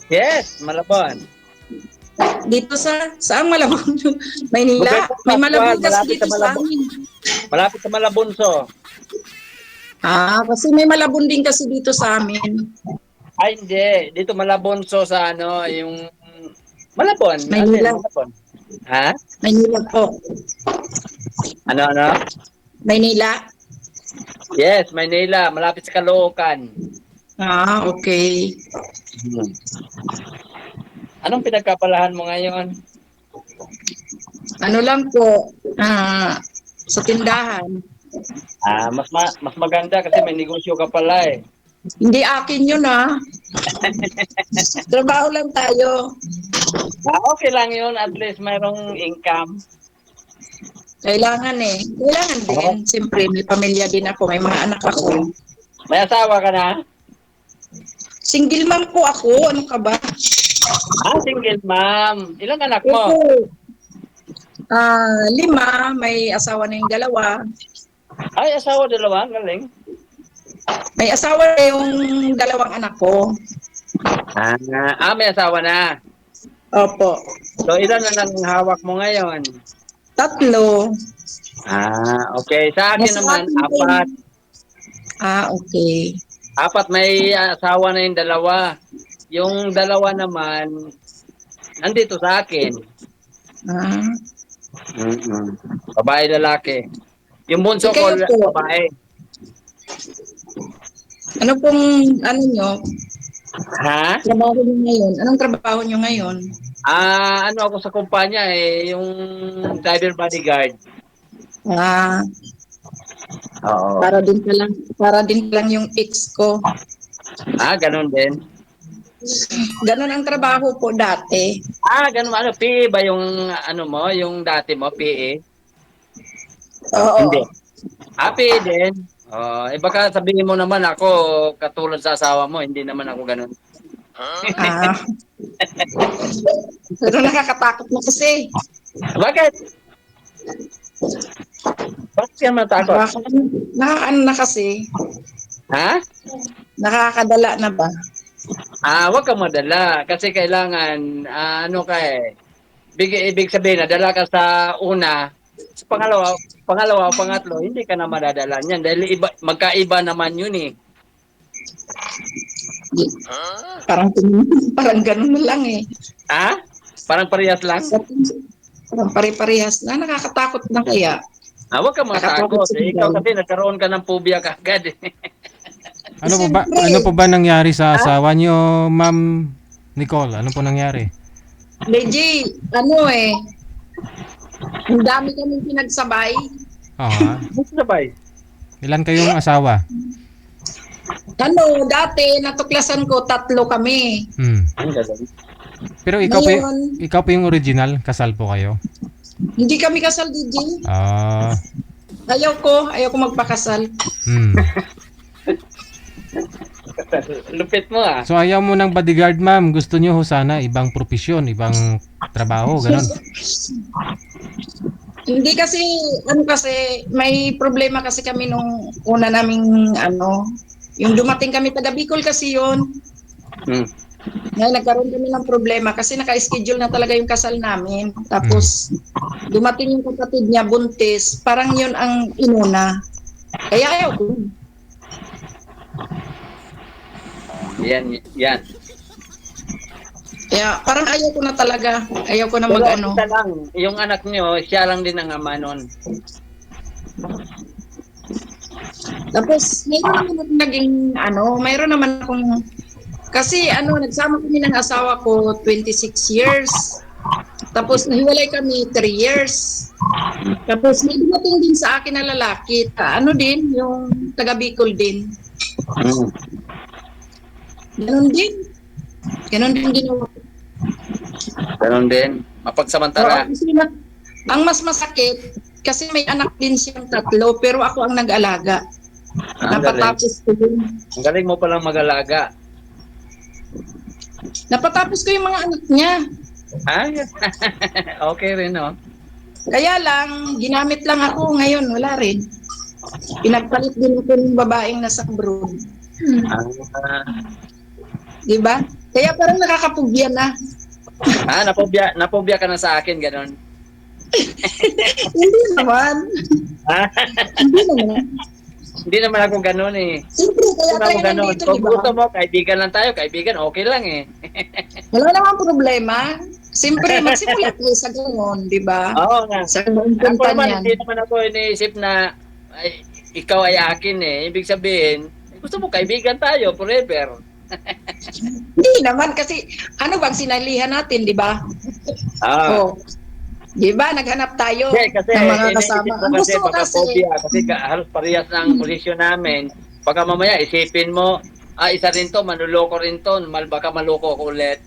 Yes, Malabon. Dito saan Malabon? Maynila. Gobyerno May Pascual, Malabon kasi malapit sa dito sa Malabon. amin. Malapit sa Malabonso. Kasi may Malabon din kasi dito sa amin. Ay, hindi. Dito Malabonso sa ano, yung Malabon. Alin, Maynila. Malabon. Ha? Maynila po. Ano? Maynila. Yes, Maynila. Malapit sa Caloocan. Okay. Hmm. Anong pinagkapalahan mo ngayon? Ano lang po, sa tindahan. Mas maganda kasi may negosyo ka pala eh. Hindi akin yun Trabaho lang tayo. Okay lang yun. At least mayroong income. Kailangan eh. Kailangan din. Oo. Siyempre, may pamilya din ako. May mga anak ako. May asawa ka na? Single mom po ako. Ano ka ba? Single ma'am. Ilang anak mo? Opo. 5. May asawa na yung 2. Ay, asawa dalawa. Ang galing. May asawa na yung 2 anak ko. May asawa na. Opo. So, ilan na lang hawak mo ngayon? 3. Okay. Sa akin Nasa naman, akin din. apat. Okay. Apat may asawa na yung dalawa. Yung dalawa naman, nandito sa akin. Ah, Babae, lalaki. Yung bunso ko, kayo po. babae. Ano pong, ano nyo, Ha? trabaho nyo ngayon? Anong trabaho nyo ngayon? Ano ako sa kumpanya eh, yung driver bodyguard. Ah, Oo. para din lang yung ex ko. Ganun din. Ganun ang trabaho po dati. Ganun ano, PE ba yung ano mo, yung dati mo, PE? Hindi. Oo. PE din. Baka sabihin mo naman ako, katulad sa asawa mo, hindi naman ako ganun. Ah, pero nakakatakot na kasi. Bakit? Bakit ka matakot? Nakakaano na kasi. Ha? Nakakadala na ba? Wag kang madala kasi kailangan ano ka eh. Ibig sabihin nadala ka sa una, sa pangalawa, pangatlo, hindi ka na madadala niyan dahil magkaiba naman yun eh. Parang, parang ganun na lang eh. Ha? Parang parehas lang? Parang pare-parehas na. Nakakatakot na kaya. Wag kang Nakatakot matakot. sa Ikaw buhay. kasi nagkaroon ka ng phobia kagad eh. Siyempre, Ano po ba nangyari sa Ha? asawa niyo, Ma'am Nicole? Ano po nangyari? Legit, ano eh, ang dami kaming pinagsabay. Gusto sabay? Ilan kayong asawa? Dati, natuklasan ko, 3 kami. Ang galing. Pero Ngayon, ikaw po yung original, kasal po kayo? hindi kami kasal, DJ. Ah, Ayaw ko magpakasal. hmm. Lupit mo ah. So ayaw mo ng bodyguard, ma'am. Gusto niyo ho sana ibang profesyon, ibang trabaho, ganun. Hindi kasi, may problema kasi kami nung una naming, yung dumating kami, taga Bicol kasi yun. Ngayon, nagkaroon kami ng problema kasi naka-schedule na talaga yung kasal namin. Tapos, dumating yung kapatid niya, buntis. Parang yun ang inuna. Kaya ayaw ko. Yan. Kaya parang ayaw ko na talaga. Ayaw ko na Pero mag-ano. isa lang, yung anak niyo, siya lang din ang ama nun. Tapos, mayroon naman akong, kasi nagsama kami ng asawa ko 26 years. Tapos, nahiwalay kami 3 years. Tapos, may dumating din sa akin na lalaki. Yung taga Bicol din. Ganon din ginawa. Ganon din. Mapagsamantala. Kasi ang mas masakit, kasi may anak din siyang 3, pero ako ang nag-alaga. Ang galing. Napatapos ko yun. Ang galing mo palang mag-alaga. Napatapos ko yung mga anak niya. Okay rin, no? Kaya lang, ginamit lang ako ngayon, wala rin. Pinagpalit din ako ng babaeng nasa abroad. Ah, Di ba? Kaya parang nakakapugyan na. Napobya ka na sa akin, ganon. Hindi naman. Ha? Hindi naman. Hindi naman ako ganon eh. Siyempre, kaya Hindi naman tayo ako ganon. nandito, Kung di ba? gusto mo, kaibigan lang tayo. Kaibigan, okay lang eh. Wala namang problema. Siyempre, magsimula tayo sa ganun, di ba? Oo nga. Sa ganun Ako punta naman, niyan. hindi naman ako iniisip na ay, ikaw ay akin eh. Ibig sabihin, gusto mo kaibigan tayo forever. Hindi naman kasi ano bang sinalihan natin, di ba? Ah. Oh. Di ba? Naghanap tayo Hindi, kasi ng mga iniisip kasama. ko Ang kasi gusto ko baka kasi, phobia. Kasi halos parehas ng posisyon namin. Baka mamaya isipin mo, isa rin to, manluloko rin to. Baka maloko ko ulit.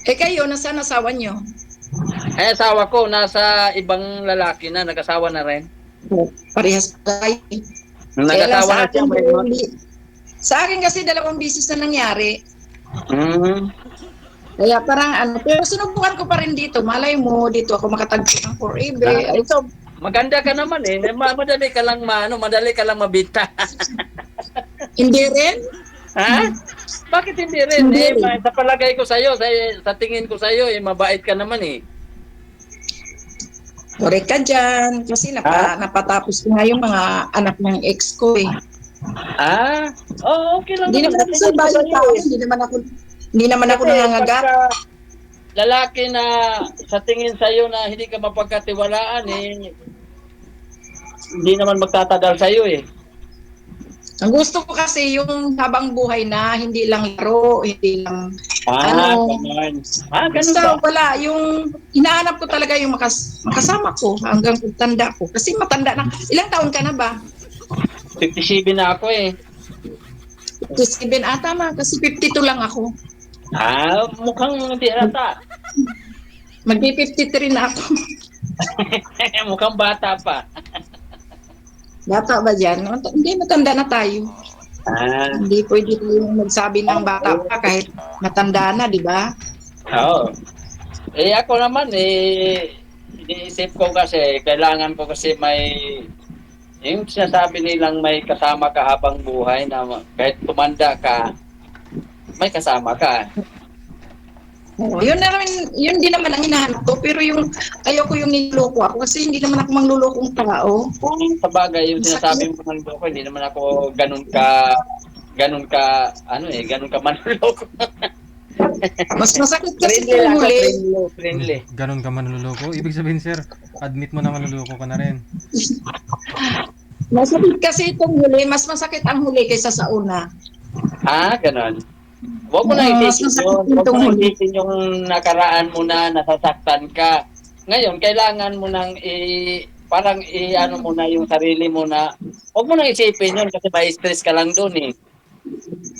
kayo, nasaan asawa nyo? Asawa ko, nasa ibang lalaki na, nag-asawa na rin. Oh, parehas tayo. Nung Kaya lang nag-asawa sa na siya, akin, may... sa akin kasi 2 bisis na nangyari. Mm. Kaya parang ano, pero sinubukan ko pa rin dito. Malay mo, dito ako makatagpo ng forever. Ito, maganda ka naman eh. Madali ka lang madali ka lang mabita. Hindi rin? Ha? Bakit hindi rin? Hindi rin. Sa palagay ko sa'yo, sa tingin ko sa'yo, mabait ka naman eh. Correct ka dyan. Kasi napatapos ko nga yung mga anak ng ex ko eh. Okay lang Hindi naman ako Tingin sa ko bayan sa'yo tao. eh. Hindi naman ako Kasi nangangagat. pagka lalaki na sa tingin sa'yo na hindi ka mapagkatiwalaan eh, hindi naman magtatagal sa'yo eh. Ang gusto ko kasi yung habang buhay na, hindi lang laro, hindi lang Ganun. Ganun basta ba? wala. Yung hinahanap ko talaga yung makasama ko hanggang pagtanda ko. Kasi matanda na. Ilang taon ka na ba? 57 na ako eh. 57 tama. Kasi 52 lang ako. Mukhang hindi ata. Magbi-53 na ako. Mukhang bata pa. Bata ba dyan? Hindi, matanda na tayo. Hindi pwede tayong magsabi ng bata pa kahit matanda na, di ba? Oo. Ako naman iniisip ko kasi, kailangan ko kasi yung sinasabi nilang may kasama ka habang buhay na kahit tumanda ka, may kasama ka. Yun din naman ang hinahanap ko. Pero ayoko yung niloko ako kasi hindi naman ako manglulokong tao. Sa bagay, yung sinasabi mo ng loko, hindi naman ako ganun ka manloloko. Mas masakit kasi Friendly lang kung ako, huli. friendly. Ganon ka manluloko. Ibig sabihin, sir, admit mo na manluloko ka na rin. Masakit kasi itong huli. Mas masakit ang huli kaysa sa una. Ganon. Huwag mo na Mas isipin masakit yun. Huwag mo itong na huli. isipin yung nakaraan mo na nasasaktan ka. Ngayon, kailangan mo nang ano mo na yung sarili mo na huwag mo nang isipin yun kasi may stress ka lang dun eh.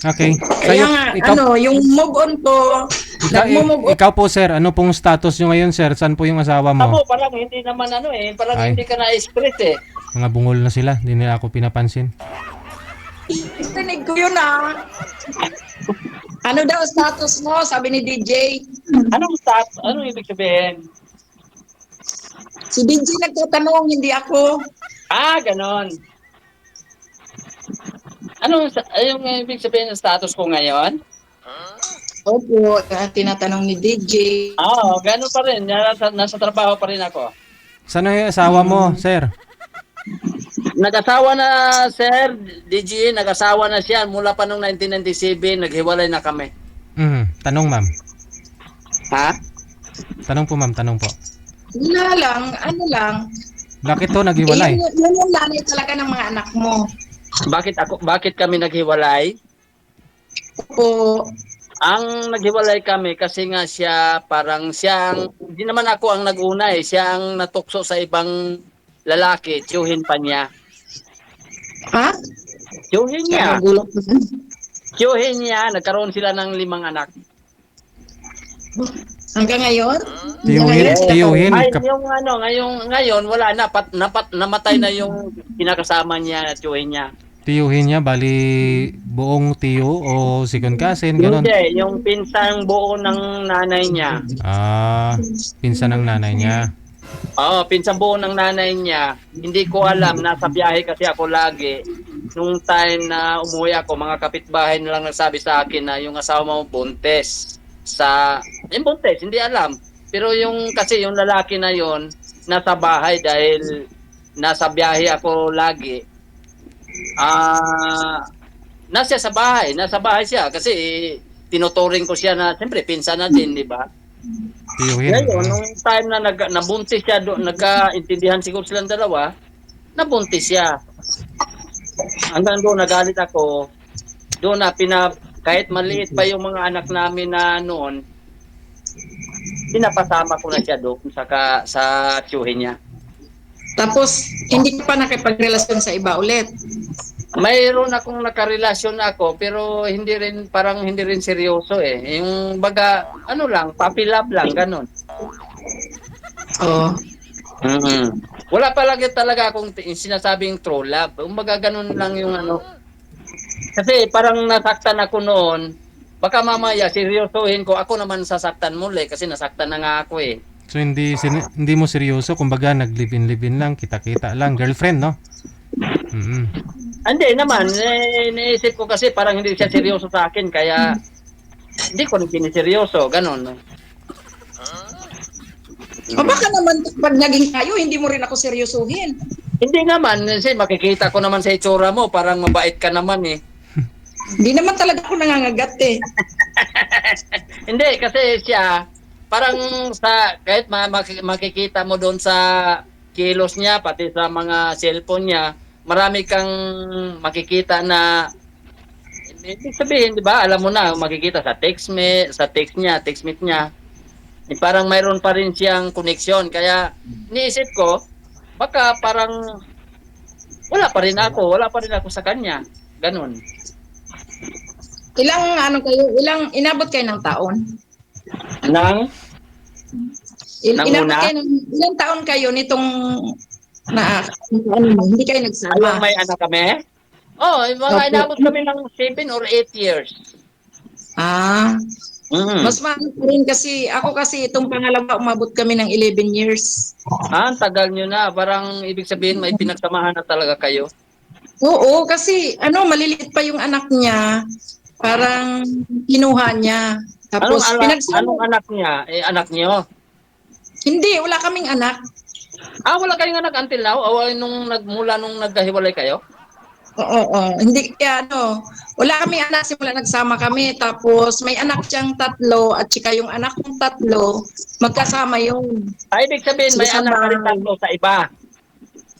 Okay. Kaya nga, yung move on ko, nagmo-move on. ikaw po, sir, ano pong status nyo ngayon, sir? Saan po yung asawa mo? Parang hindi naman parang Ay. hindi ka na-stress eh. Mga bungol na sila. Hindi nila ako pinapansin. Tinig ko yun Ano daw status mo? Sabi ni DJ. Anong status? Anong ibig sabihin? Si DJ nagtatanong, hindi ako. Ganon. Yung ibig sabihin ng status ko ngayon? Opo, tinatanong ni DJ. Ganon pa rin. Nasa trabaho pa rin ako. Saan na yung asawa mo, sir? Nag-asawa na, sir. DJ, nag-asawa na siya. Mula pa noong 1997, naghiwalay na kami. Tanong, ma'am. Ha? Tanong po, ma'am. Tanong po. Wala lang, ano lang. Bakit to naghiwalay? Yun yung nanay talaga ng mga anak mo. Bakit kami naghiwalay? Opo. Ang naghiwalay kami kasi nga hindi naman ako ang nag-una eh. Siya ang natukso sa ibang lalaki. Tiyuhin pa niya. Ha? Tiyuhin niya. Nagulat ko. Tiyuhin niya. Nagkaroon sila ng 5 anak. Hanggang ngayon? Tiyuhin. Ngayon wala na. Namatay na yung kinakasama niya at tiyuhin niya. Tiyuhin niya, bali buong tiyo o second cousin, gano'n? Hindi, yung pinsang buo ng nanay niya. Pinsan ng nanay niya. Pinsang buo ng nanay niya. Hindi ko alam, nasa biyahe kasi ako lagi. nung time na umuwi ako, mga kapitbahay na lang nagsabi sa akin na yung asawa mo buntes. Yung buntes, hindi alam. Pero kasi yung lalaki na yon nasa bahay dahil nasa biyahe ako lagi. Nasa bahay siya kasi tinuturing ko siya na siyempre pinsan na din, di ba? Tiyuhin. Ngayon, nung time na nabuntis siya, nagkaintindihan siguro silang dalawa, nabuntis siya. Hanggang doon nagalit ako, doon na kahit maliit pa yung mga anak namin na noon, pinapasama ko na siya doon sa tiyuhin niya. Tapos, hindi ka pa nakipagrelasyon sa iba ulit. Mayroon akong nakarelasyon ako pero parang hindi rin seryoso eh. Yung baga ano lang, puppy love lang ganun. Oo. Wala talaga akong sinasabing true love. Kumbaga ganun lang yung ano. Kasi parang nasaktan ako noon. Baka mamaya seryosohin ko, ako naman sasaktan muli kasi nasaktan na nga ako eh. So hindi mo seryoso, kumbaga naglibin-libin lang, kita-kita lang, girlfriend, no? Hindi naman, naisip ko kasi parang hindi siya seryoso sa akin kaya hindi ko rin siniseryoso, ganun. O baka naman pag naging tayo, hindi mo rin ako seryosuhin. Hindi naman, kasi makikita ko naman sa itsura mo, parang mabait ka naman eh. Hindi naman talaga ako nangangagat eh. Hindi, kasi siya, parang kahit makikita mo doon sa kilos niya, pati sa mga cellphone niya, marami kang makikita na, ibig sabihin, di ba, alam mo na, makikita sa text mate niya, parang mayroon pa rin siyang koneksyon. Kaya, niisip ko, baka parang, wala pa rin ako sa kanya. Ganun. Inabot kayo ng taon? Ilang taon kayo nitong hindi kayo nagsama? May anak kami? Mga inabot kami ng 7 or 8 years. Mas maano pa rin kasi, ako kasi itong pangalawa, umabot kami ng 11 years. Ang tagal nyo na. Parang ibig sabihin may pinagsamahan na talaga kayo. Oo, kasi maliliit pa yung anak niya. Parang kinuha niya. Tapos anong anak niya? Anak niyo? Hindi, wala kaming anak. Wala kayong anak until now? Mula nung nagkahiwalay kayo? Oo. Hindi kaya wala kaming anak simula nagsama kami. Tapos may anak siyang 3 at saka yung anak kong 3, magkasama yun. Ibig sabihin may anak ka rin 3 sa iba?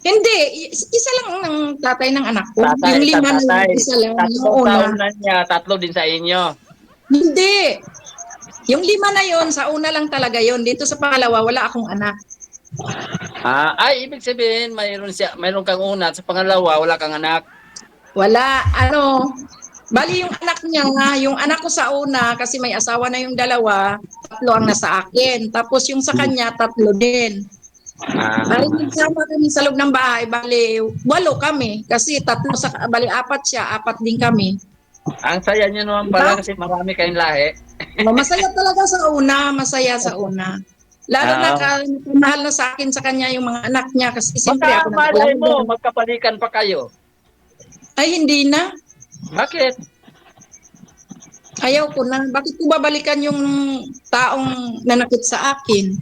Hindi, isa lang ng tatay ng anak ko. Tatay, yung 5 na isa lang. 3 taon na niya, 3 din sa inyo. Hindi. Yung 5 na yon sa una lang talaga yon. Dito sa pangalawa, wala akong anak. Ibig sabihin mayroon kang una, sa pangalawa wala kang anak. Wala, bali yung anak niya, yung anak ko sa una, kasi may asawa na yung 2, 3 ang nasa akin. Tapos yung sa kanya, 3 din. Bali nagsama kami sa loob ng bahay, bali 8 kami. Kasi 3 bali 4 siya, 4 din kami. Ang saya niyo naman pala kasi marami kayong lahi. Masaya talaga masaya sa una. Lalo na mahal na sa akin sa kanya yung mga anak niya kasi siyempre ako malay mo, magkapalikan pa kayo. Ay, hindi na. Bakit? Ayaw ko na. Bakit ko babalikan yung taong nanakit sa akin?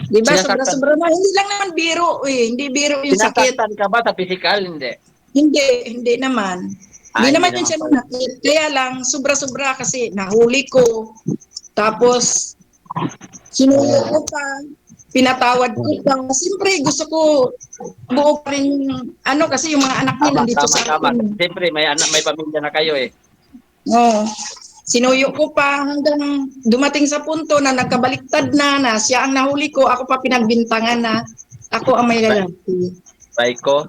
Diba? Sobra-sobra na. Hindi lang naman biro eh. Hindi biro yung sakit. Sinasaktan ka ba sa physical? Hindi. Hindi naman. Hindi naman yun siya nanakit. Kaya lang, sobra-sobra kasi nahuli ko. Tapos, sinuyo ko pa. Pinatawad ko pa. Siyempre, gusto ko buo pa rin kasi yung mga anak niya nandito sa akin. Siyempre, may pamilya na kayo eh. Oo. Sinuyo ko pa hanggang dumating sa punto na nagkabaliktad na siya ang nahuli ko, ako pa pinagbintangan na ako ang may lalaki. Baiko?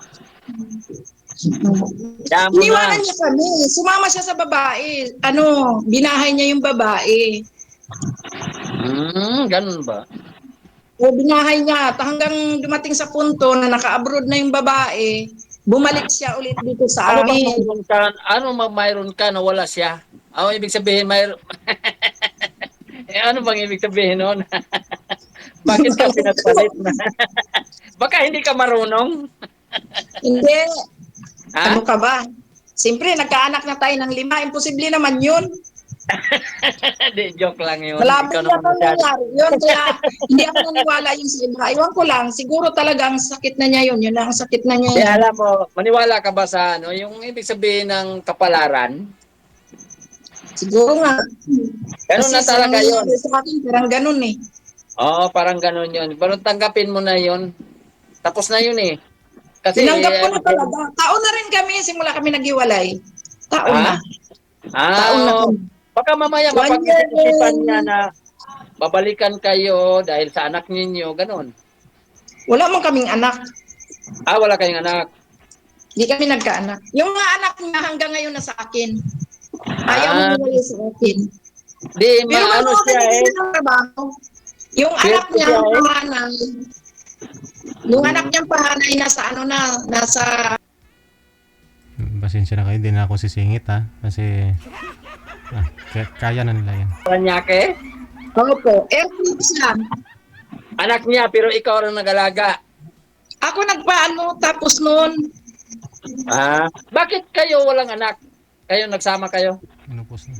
Iniwanan niya kami. Sumama siya sa babae. Binahay niya yung babae. Ganun ba? O binahay niya at hanggang dumating sa punto na naka-abroad na yung babae, bumalik siya ulit dito sa amin. Mayroon ka na wala siya? Ibig sabihin mayroon. Ano bang ibig sabihin noon? Bakit ka pinagpalit na? Baka hindi ka marunong? Hindi. Ano ka ba? Siyempre, nagkaanak na tayo ng 5. Imposible naman yun. Di, joke lang yun. Malabo Ikaw na naman pang masyado. nangyari yun. Kaya hindi ako naniwala yung sa iba. Iwan ko lang, siguro talaga ang sakit na niya yun. Yun lang ang sakit na niya Di, eh. alam mo, maniwala ka ba sa ano, yung ibig sabihin ng kapalaran? Siguro nga. Ganun Kasi na sa talaga yun. nangyayari sa akin, parang ganun eh. Oo, parang ganun yun. Pero tanggapin mo na yun. Tapos na yun eh. Kasi, Tinanggap ko na talaga. Taon na rin kami, simula kami naghiwalay. Taon ah, na. Taon na oh, kami. baka mamaya 1 year mapag-isip-isipan niya na babalikan kayo dahil sa anak ninyo, ganun. wala man kaming anak. Ah, wala kayong anak. Hindi kami nagkaanak. Yung mga anak niya hanggang ngayon na sa akin. Ayaw Ah, humiwalay sa akin. di, Pero maano marunong siya naman eh. siya ng trabaho. Yung anak Swerte niya, siya eh. panganay, yung anak niyang panganay nasa ano na, nasa, Pasensya na kayo, hindi na ako sisingit ha. Kasi, kaya na nila yan. Paranaque. opo, airport siya. Anak niya, pero ikaw ang nag-alaga. Ako nagpaano, tapos noon, Ah, bakit kayo walang anak? Kayo, nagsama kayo? Inupos na.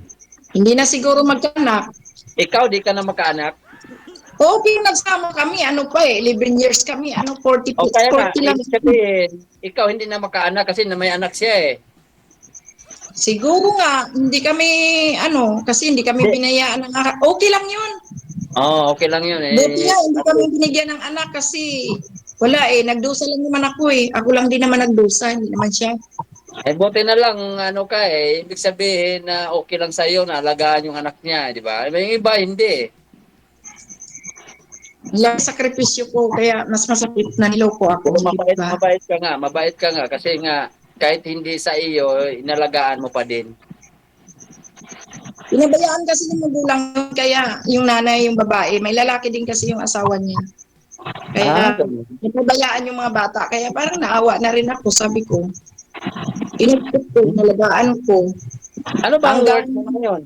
hindi na siguro magkaanak. Ikaw, di ka na makaanak? Okay, nagsama kami, ano pa eh, 11 years kami, ano, 40, O kaya nga, 40 lang. ibig sabihin, ikaw hindi na makaanak kasi na may anak siya eh. Siguro nga, hindi kami, ano, kasi hindi kami Di. binayaan ng anak. Okay lang yun. Oo, okay lang yun Buti eh. nga, hindi kami binigyan ng anak kasi wala eh, nagdusa lang naman ako eh. Ako lang din naman nagdusa, hindi naman siya. Eh, buti na lang, ano ka eh, ibig sabihin na okay lang sa'yo na alagaan yung anak niya, di ba? Yung iba, hindi eh. Lang sakripisyo ko, kaya mas masakit na niloko ako, Pero di mabait, ba? mabait ka nga, kasi nga, kahit hindi sa iyo, inalagaan mo pa din. Pinabayaan kasi ng magulang yun, kaya yung nanay, yung babae, may lalaki din kasi yung asawa niya. Ah, Kaya, ganun. pinabayaan yung mga bata. Kaya parang naawa na rin ako, sabi ko. Inipit ko, nalagaan ko. Ano bang work Hanggang, mo ngayon?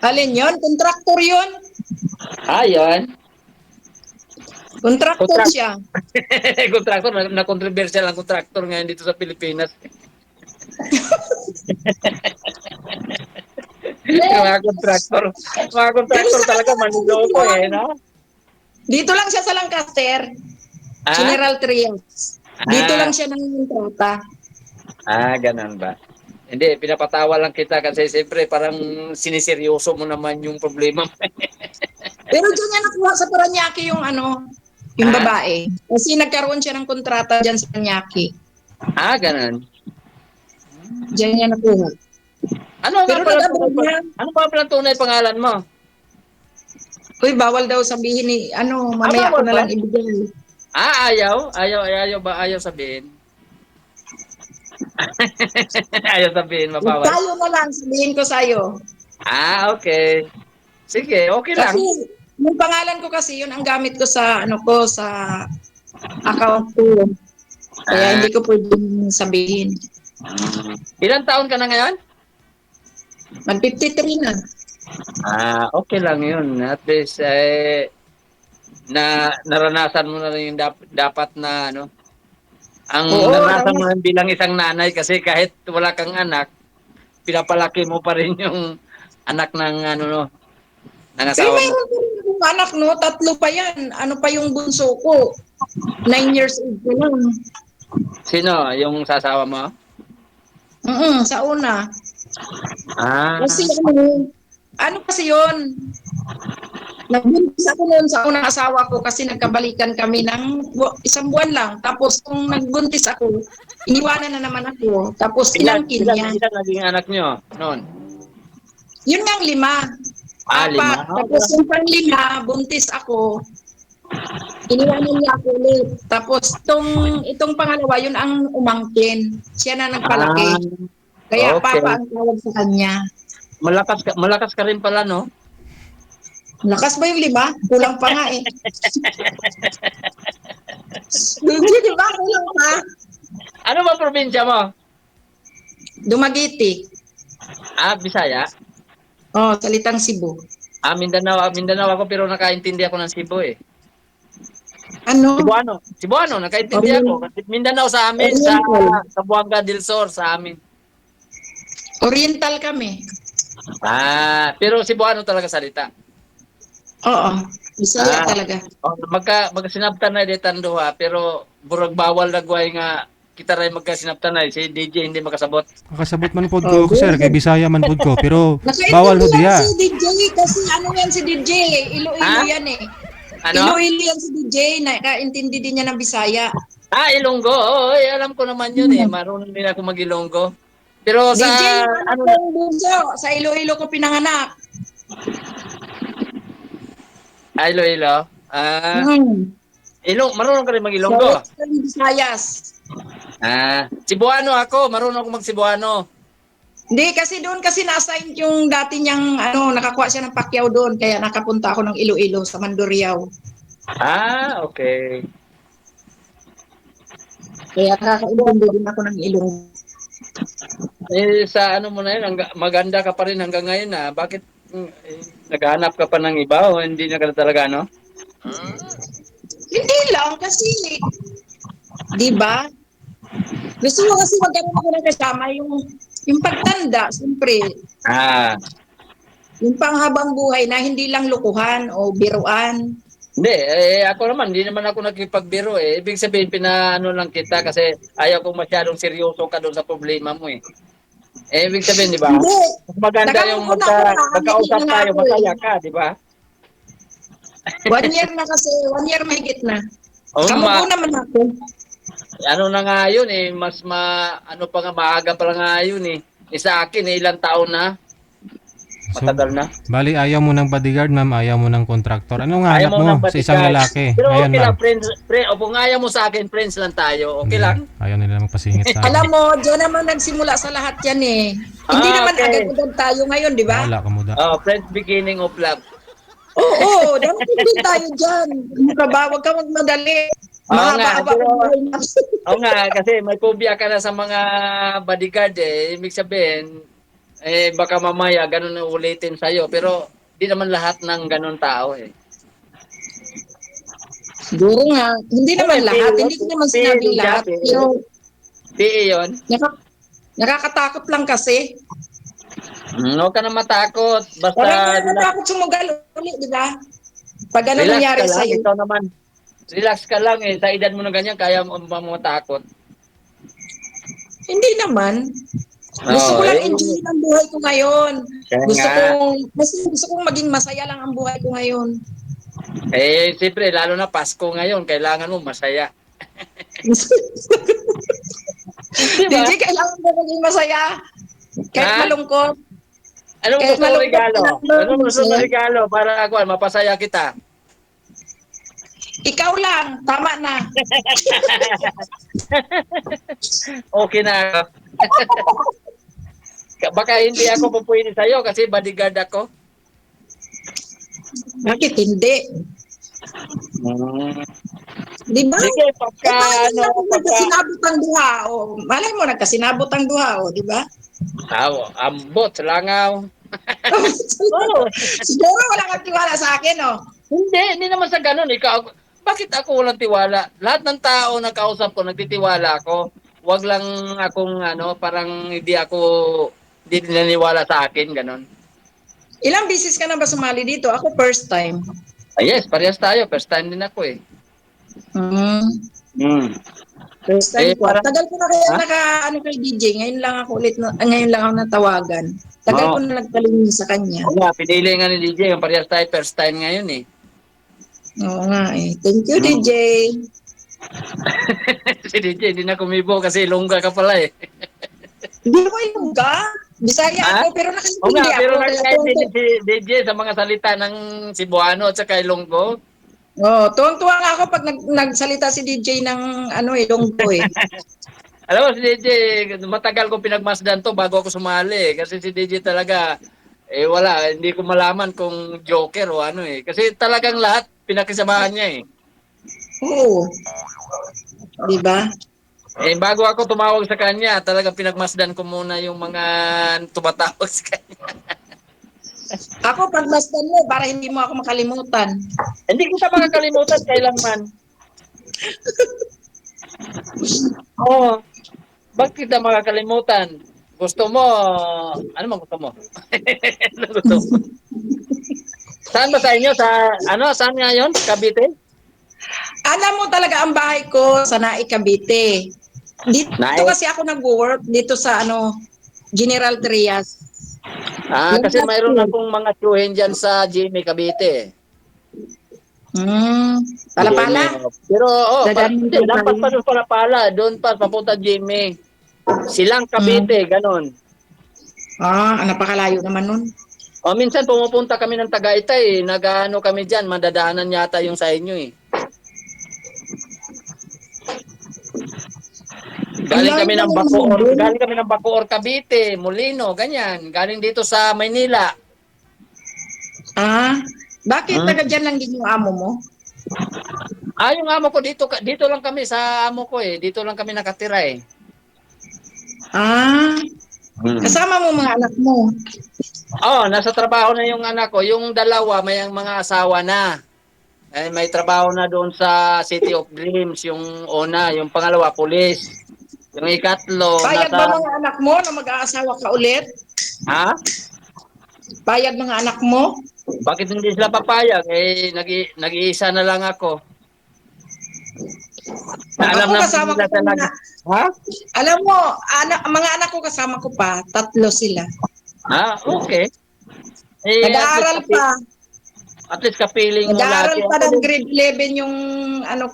alin yun? Kontraktor yun. Ah, yan. Kontraktor Kontrak siya. kontraktor, na-controversial ang kontraktor ngayon dito sa Pilipinas. Mga Pero kontraktor sa talaga kanya manloloko lang, eh, no? dito lang siya sa Lancaster, Ah? General Trias. Dito Ah, lang siya ng kontrata. ganun ba? Hindi, pinapatawa lang kita kasi siyempre parang siniseryoso mo naman yung problema. Pero diyan niya nakuha sa Paranaque yung ano, yung Ah? babae. Kasi nagkaroon siya ng kontrata diyan sa Paranaque. Ganun. Diyan niya nakuha. Ano Pero nga pala nag-abroad na. ano pa pala tunay pangalan mo? Uy, bawal daw sabihin ni, ano, mamaya ko Bawal na ba? lang ibigay. Ayaw sabihin. Ayaw sabihin, Huwag mabawal. tayo na lang, sabihin ko sa'yo. Okay. Sige, okay lang. Kasi, yung pangalan ko kasi, yun ang gamit ko sa, ano ko, sa account ko. Kaya Ah, hindi ko pwedeng sabihin. ilang taon ka na ngayon? Mag 53 na. Okay lang yun. At least, naranasan mo na rin yung dapat na, ano, ang Oo, naranasan mo dapat. rin bilang isang nanay kasi kahit wala kang anak, pinapalaki mo pa rin yung anak ng, ano, no, ng Pero asawa mo. mayroon pa rin akong anak, no? 3 pa yan. Ano pa yung bunso ko? 9 years old pa lang. Sino? Yung sasawa mo? Sa una. Ah, Kasi ano kasi yun? Nagbuntis ako noon sa unang asawa ko kasi nagkabalikan kami ng 1 buwan lang. Tapos kung nagbuntis ako, iniwanan na naman ako. Tapos inangkin niya. ilan naging anak nyo noon? Yun nga ang 5. 5. 4. Tapos yung pang-5, buntis ako. Iniwanan niya ako ulit. Tapos itong pangalawa, yun ang umangkin. Siya na Ah, nagpalaki. Kaya papa okay. ang tawag sa kanya. Malakas ka rin pala, no? Lakas ba yung 5? Kulang pa nga eh. Hindi, di ba? Kulang pa. Ano ba probinsya mo? Dumaguete. Bisaya? Oh, salitang Cebu. Mindanao ako pero nakaintindi ako ng Cebu eh. Ano? Cebuano, nakaintindi ako. Orient, Kasi Mindanao sa amin, Oriental. sa Buanga del Sur sa amin. Oriental kami. Pero Cebuano talaga salita. Oo. Bisaya Ah, talaga. magkasinabtan na detan duha, pero burag bawal lagway nga kita ray magkasinabtan na si DJ hindi makasabot. Kakasabot man pod Oh, ko, sir, very kay good. Bisaya man pod ko, pero bawal ho Nakaintindihan si diha. DJ kasi ano yan si DJ, Iloilo Ha? yan eh. Ano? Iloilo yan si DJ, nakaintindi din niya ng Bisaya. Ilonggo. Oo, alam ko naman yun eh. Hmm. Marunong din ako mag-Ilonggo. Pero sa DJ, yung anak ano na, kong bunso, sa Iloilo ko pinanganak. Iloilo. Hmm. Marunong ka rin Sa mag-Ilonggo. Western Visayas. Cebuano ako, marunong ako mag-Cebuano. Hindi, kasi doon kasi na-assign yung dati niyang, nakakuha siya ng Pacquiao doon, kaya nakapunta ako ng Iloilo sa Mandurriao. Okay. Kaya nakakaintindi din ako ng Ilong. Sa ano mo na yun, maganda ka pa rin hanggang ngayon Bakit naghahanap ka pa ng iba o hindi na ka talaga, no? Hindi lang, kasi, di ba? Gusto mo kasi magkaroon ako ng kasama, yung pagtanda, siyempre, Ah, yung panghabang buhay na hindi lang lukuhan o biruan. hindi. Ako naman, hindi naman ako nagkipagbiro eh. Ibig sabihin, pinaano lang kita kasi ayaw kong masyadong seryoso ka doon sa problema mo eh. Ibig sabihin, di ba? Hindi. Mas maganda yung Nakamove on ako, nakakangiti magkausap na nga tayo, ako eh. masaya ka, di ba? 1 year na kasi, 1 year mahigit na. O, Kamove on naman ako. ano na nga yun eh, ano pa nga, maaga pa lang nga yun eh. Sa akin ilang taon na, So, matagal na. bali ayaw mo ng bodyguard, ma'am, ayaw mo ng contractor. Ano nga Ayaw hanap mo mo ng sa isang batikan. lalaki? Pero Ngayon, okay ma'am. lang, o kung ayaw mo sa akin, friends lang tayo. Okay Hindi, lang? ayaw nila magpasingit sa Alam akin. mo, diyan naman nagsimula sa lahat yan eh. Hindi naman Okay. agad-agad tayo ngayon, di ba? Wala ka muda. Friends beginning of love. Oo, dapat din tayo dyan. Ano ka ba? Huwag ka magmadali. Oo nga, Mahaba-haba pero ang buhay natin. oo nga, kasi may phobia ka na sa mga bodyguard eh. Ibig sabihin, baka mamaya ganun na ulitin sa'yo. Pero di naman lahat ng ganun tao eh. Siguro nga, hindi naman lahat. Hindi ko naman sinabing lahat. Pero PE yun. nakakatakot lang kasi. Huwag ka na matakot. Basta Parang ka relax, natakot sumugal ulit, di ba? Pag ano relax nangyari ka lang. sa'yo. Ikaw naman. Relax ka lang eh. Sa edad mo na ganyan, kaya mo matakot. Hindi naman. Gusto ko lang enjoy ang buhay ko ngayon. Kaya Gusto nga. gusto kong maging masaya lang ang buhay ko ngayon. Siyempre, lalo na Pasko ngayon, kailangan mo masaya. Di ba? DJ, kailangan mo maging masaya. Kahit Ha? malungkot. Anong Kahit gusto mo malungkot regalo? ka lang, Anong gusto mo masaya. regalo para ako, mapasaya kita? Ikaw lang, tama na. Okay na ako. Baka hindi ako pupwede sa'yo kasi bodyguard ako. Bakit hindi? Di ba? Sige, pagka, Nagkasinabot ang duha. O, malay mo, nagkasinabot ang duha. O, di ba? ambot, langaw. Siguro wala kang tiwala sa akin, oh. Hindi naman sa ganun. Bakit ako walang tiwala? Lahat ng tao na kausap ko, nagtitiwala ako. Wag lang akong, parang hindi naniwala sa akin, ganun. Ilang bisis ka na ba sumali dito? Ako first time. Yes, parehas tayo. First time din ako eh. First time ko. Parang, Tagal ko na kaya kay DJ. Ngayon lang ako natawagan. Tagal ko na nagpalingin sa kanya. Oo nga, pinili nga ni DJ. Yung parehas tayo, first time ngayon eh. Oo nga eh. Thank you, DJ. Si DJ, hindi na kumibo kasi Ilongga ka pala eh. Hindi ako Ilongga. Bisaya ako, pero Oo nakaintindi nga, pero ako. nakakaintindi si DJ sa mga salita ng Cebuano at saka Ilonggo. Tuwang-tuwa nga ako pag nagsalita si DJ ng Ilonggo eh. Alam mo, si DJ, matagal ko pinagmasdan to bago ako sumali. Kasi si DJ talaga, wala, hindi ko malaman kung joker o ano eh. Kasi talagang lahat pinakisamahan niya eh. Oo. Di ba? Bago ako tumawag sa kanya, talagang pinagmasdan ko muna yung mga tumatawag sa kanya. Ako, pagmasdan mo, para hindi mo ako makalimutan. Hindi kita makakalimutan kailanman. Oo. Bakit kita makakalimutan? Gusto mo, ano mo gusto mo? Ano gusto mo? Saan ba sa inyo? Saan nga yun? Cavite? Alam mo talaga ang bahay ko sa Naik, Cavite. Dito Naik. kasi ako nag-work dito sa General Trias. Kasi mayroon akong mga tsuhin dyan sa Jimmy, Cavite. Jimmy. Pala-pala. Pero, Dadalhin hindi, ko lampas tayo. pa doon pala. Doon pa, papunta Jimmy. Silang Hmm. Cavite, ganon. Napakalayo naman nun. O, minsan pumupunta kami ng Tagaytay, nag-ano kami dyan, madadaanan yata yung sa inyo eh. Ang layo naman naman doon. Galing kami ng Bacoor, Cavite, Molino, ganyan. Galing dito sa Maynila. Bakit taga dyan lang din yung amo mo? Yung amo ko dito lang kami sa amo ko eh. Dito lang kami nakatira eh. Kasama mo mga anak mo. Nasa trabaho na yung anak ko. Yung dalawa, may mga asawa na. May trabaho na doon sa City of Dreams. Yung una, yung pangalawa, police. Yung ikatlo, Payag ba mga anak mo na mag-aasawa ka ulit? Ha? Payag mga anak mo? Bakit hindi sila papayag? Nag-iisa na lang ako. Alam Ako naman kasama ko nila pa talaga. Ha? Alam mo, mga anak ko kasama ko pa, 3 sila. Okay. Nag-aaral pa. At least kapiling mo Nag-aaral lagi. pa ng grade 11 yung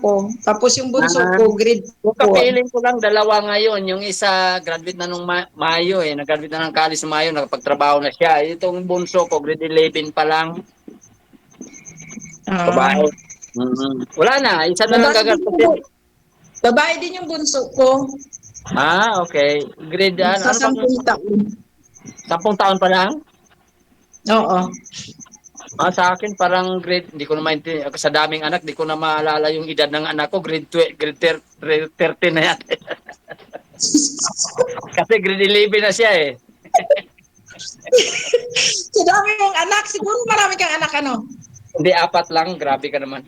ko. Tapos yung bunso ko, grade 4. Yung kapiling ko lang, dalawa ngayon. Yung isa, graduate na nung Mayo eh. Nag-graduate na ng college sa Mayo, nakapagtrabaho na siya. Itong bunso ko, grade 11 pa lang. Babae. Wala na, isa na lang gagastusin. Babae din yung bunso ko. Okay. Grade, Sa 10 taon. 10 taon pa lang? Oo. Sa akin parang grade, hindi ko na maintindihan. Sa daming anak, di ko na maalala yung edad ng anak ko. Grade 13 na yan. Kasi grade 11 na siya eh. Sa dami mong anak, siguro marami kang anak Hindi, 4 lang. Grabe ka naman.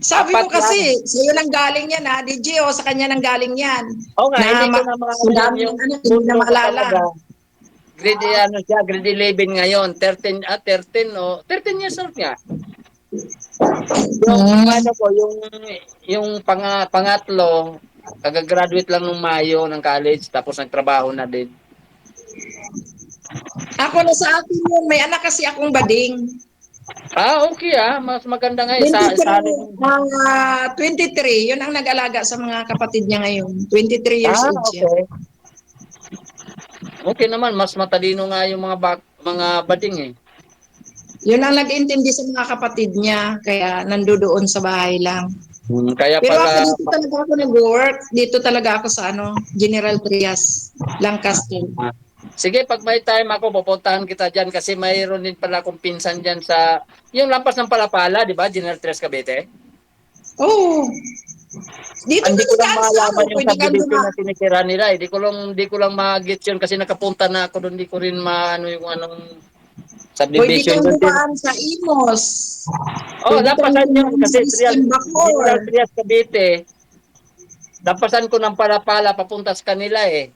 Sabi mo 4 kasi, lang. sa'yo nang galing yan DJ, sa kanya nang galing yan. Oo nga, hindi ko na Sa dami ng anak, hindi na maalala. Grade 11 ngayon. 13 years old nga. Yung yung pangatlo, kagagraduate lang nung Mayo ng college, tapos nagtrabaho na din. Ako na sa akin yun, may anak kasi akong bading. Okay mas maganda nga 23, yun ang nag-alaga sa mga kapatid niya ngayon. 23 years old siya. Okay naman, mas matalino nga yung mga bading eh. Yun ang nag-intindi sa mga kapatid niya, kaya nandoon sa bahay lang. Kaya Pero pala, ako dito talaga ako nag-work, dito talaga ako sa General Trias, Lancaster. sige, pag may time ako, pupuntahan kita dyan kasi mayroon din pala akong pinsan dyan sa, yung lampas ng Palapala, di ba? General Trias, Cavite. Dito Hindi ka ko lang dyan malaman yung pwede ka subdivision na tinitira nila. Hindi ko lang ma-get yun kasi nakapunta na ako doon. Hindi ko rin maano yung anong pwede subdivision. kang dumaan sa Imos. Lampasan yun kasi Bacoor. General Trias, Cavite. Lampasan ko ng Palapala papunta sa kanila eh.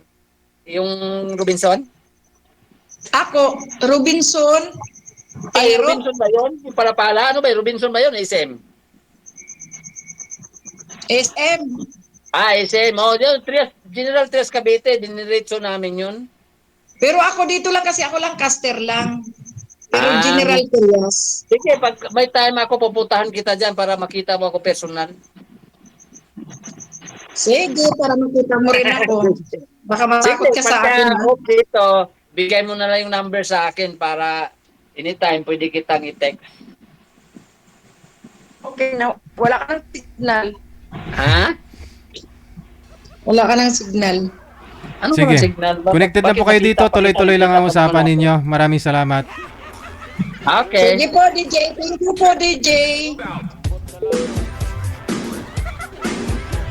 Yung Robinson? Ako, Robinson. Robinson ba yun? Yung Palapala? Ano ba yun? Robinson ba yun? SM? SM. SM. Yun, General Trias, Cavite. Diniretso namin yun. Pero ako dito lang kasi ako lang caster lang. Pero General Trias. Sige, pag may time ako, pupuntahan kita dyan para makita mo ako personal. Sige, para makita mo rin ako. Baka matakot ka sa akin. Dito, bigay mo na lang yung number sa akin para anytime pwede kitang i-text. Okay na. Wala ka ng signal. Ha? Wala ka ng signal. Ano Sige. ba signal? Connected na po kayo dito. Tuloy-tuloy lang ang usapan ninyo. Maraming salamat. Okay. Sige po, DJ. Thank you po, DJ.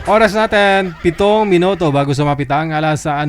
Oras natin, 7 minuto bago sumapit ang alas 9.